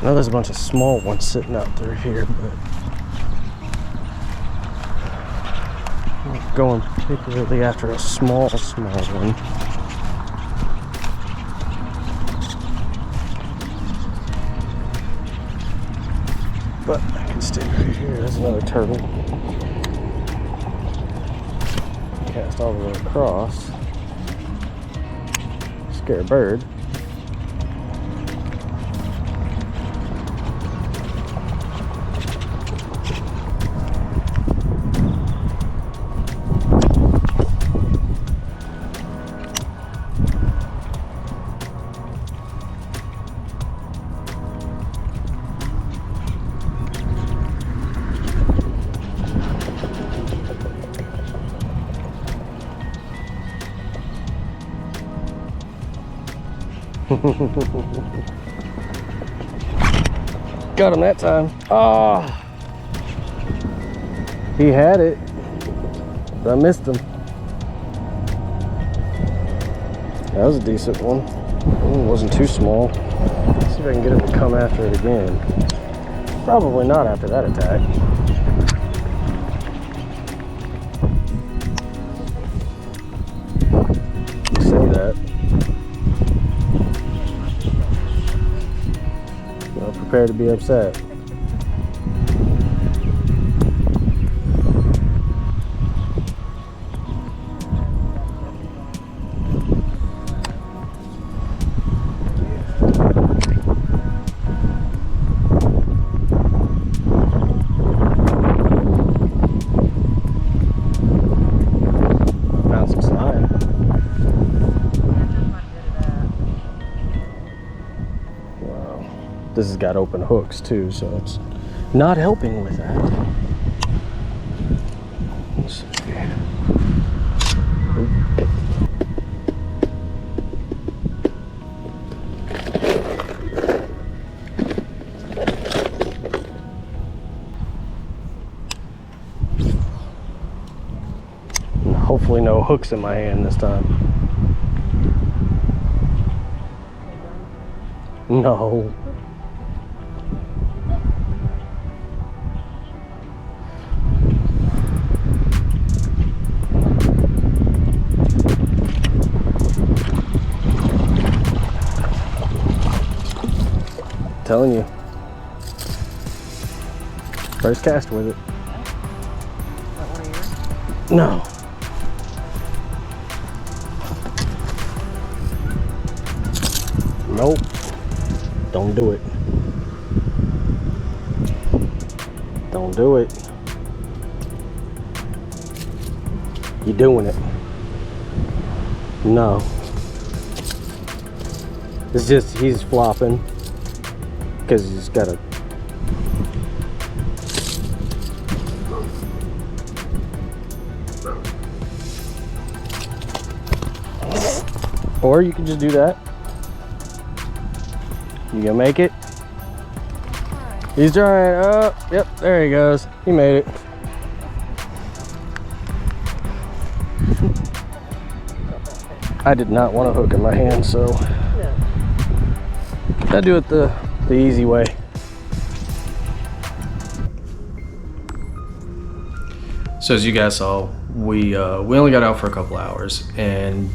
know there's a bunch of small ones sitting out through here, but I'm going particularly after a small one. But I can stay right here. There's another turtle. Cast all the way across. Scare a bird. Got him that time. Oh, he had it, but I missed him. That was a decent one. It wasn't too small. Let's see if I can get him to come after it again. Probably not after that attack. Say that. Prepare to be upset. Found some slime. This has got open hooks too, so it's not helping with that. Let's see. Hopefully no hooks in my hand this time. No. Telling you. First cast with it. No. Nope. Don't do it. Don't do it. You're doing it. No. It's just he's flopping. Because he's got a or you can just do that. You gonna make it? He's trying. Oh, yep, there he goes. He made it. I did not want a hook in my hand, so I do it the easy way. So as you guys saw, we only got out for a couple hours, and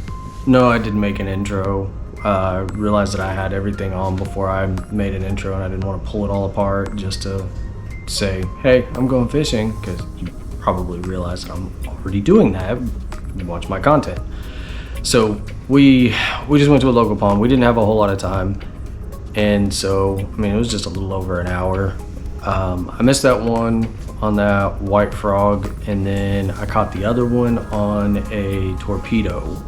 no, I didn't make an intro. I realized that I had everything on before I made an intro, and I didn't want to pull it all apart just to say, hey, I'm going fishing, because you probably realize that I'm already doing that. You watch my content. So we just went to a local pond. We didn't have a whole lot of time. And so, I mean, it was just a little over an hour. I missed that one on that white frog, and then I caught the other one on a torpedo.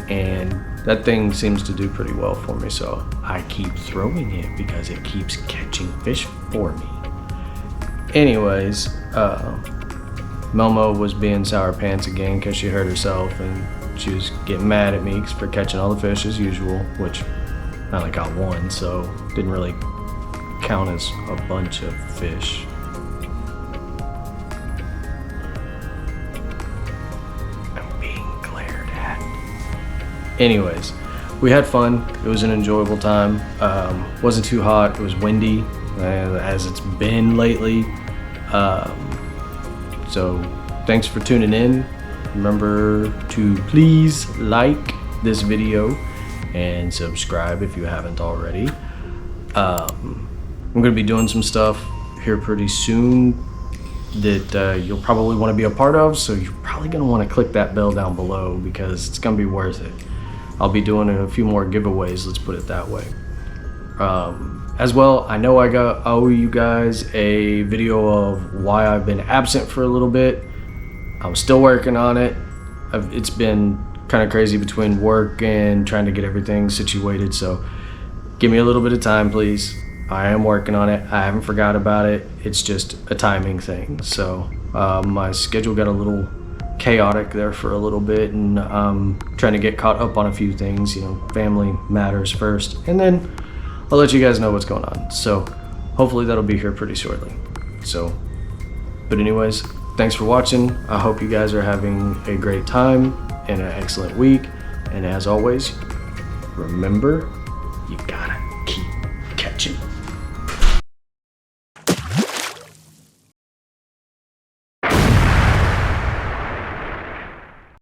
And that thing seems to do pretty well for me, so I keep throwing it because it keeps catching fish for me. Anyways, Melmo was being sour pants again because she hurt herself, and she was getting mad at me for catching all the fish as usual, which I only caught one, so didn't really count as a bunch of fish. I'm being glared at. Anyways, we had fun. It was an enjoyable time. Wasn't too hot. It was windy, as it's been lately. So thanks for tuning in. Remember to please like this video and subscribe if you haven't already. I'm gonna be doing some stuff here pretty soon that you'll probably want to be a part of, so you're probably going to want to click that bell down below because it's going to be worth it. I'll be doing a few more giveaways, let's put it that way. As well, I know I owe you guys a video of why I've been absent for a little bit. I'm still working on it. It's been kind of crazy between work and trying to get everything situated, so give me a little bit of time, please. I am working on it. I haven't forgot about it. It's just a timing thing. So my schedule got a little chaotic there for a little bit, and I'm trying to get caught up on a few things. You know, family matters first, and then I'll let you guys know what's going on. So hopefully that'll be here pretty shortly. But anyways, thanks for watching. I hope you guys are having a great time and an excellent week. And as always, remember, you gotta